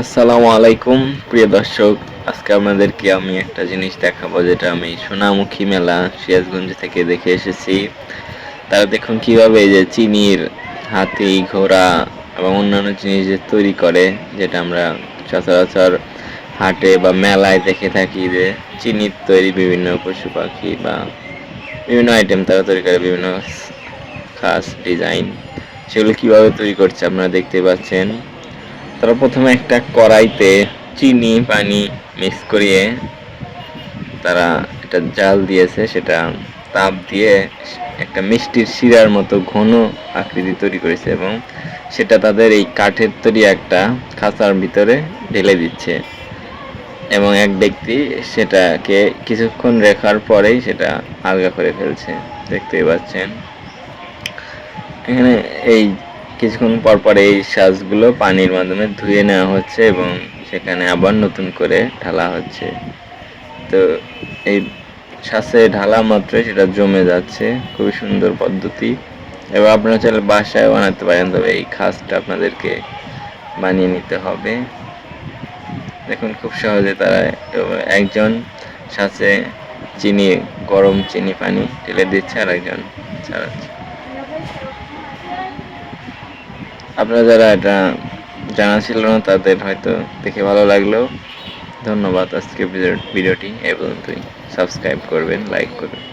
আসসালামু আলাইকুম প্রিয় দর্শক। আজকে আপনাদেরকে আমি একটা জিনিস দেখাবো, যেটা আমি সোনামুখী মেলা সিরাজগঞ্জ থেকে দেখে এসেছি। তারা দেখুন কিভাবে এই যে চিনির হাতি, ঘোড়া এবং অন্যান্য জিনিস যে তৈরি করে, যেটা আমরা সচরাচর হাটে বা মেলায় দেখে থাকি, যে চিনির তৈরি বিভিন্ন পশু পাখি বা বিভিন্ন আইটেম তারা তৈরি করে, বিভিন্ন খাস ডিজাইন, সেগুলো কিভাবে তৈরি করছে আপনারা দেখতে পাচ্ছেন। তারা প্রথমে একটা কড়াইতে চিনি পানি মিক্স করিয়ে তারা একটা জাল দিয়েছে, সেটা তাপ দিয়ে একটা মিষ্টির শিরার মতো ঘন আকৃতি তৈরি করেছে, এবং সেটা তাদের এই কাঠের তৈরি একটা খাঁচার ভিতরে ঢেলে দিচ্ছে, এবং এক ব্যক্তি সেটাকে কিছুক্ষণ রাখার পরেই সেটা আলগা করে ফেলছে, দেখতেই পাচ্ছেন। এখানে এই কিছুক্ষণ পর পর এই সাজগুলো পানির মাধ্যমে ধুয়ে নেওয়া হচ্ছে এবং সেখানে আবার নতুন করে ঢালা হচ্ছে। তো এই সাজে ঢালা মাত্রই সেটা জমে যাচ্ছে, খুবই সুন্দর পদ্ধতি। এবার আপনারা চাইলে বাসায় বানাতে পারেন, তবে এই খাসটা আপনাদেরকে বানিয়ে নিতে হবে। দেখুন খুব সহজে তারা একজন সাথে চিনি, গরম চিনি পানি ঢেলে দিচ্ছে, আর একজন ছাড়াচ্ছে। আপনারা যারা এটা জানা ছিল না তাদের হয়তো দেখে ভালো লাগলো। ধন্যবাদ। আজকে ভিডিওটি এ পর্যন্তই। সাবস্ক্রাইব করবেন, লাইক করবেন।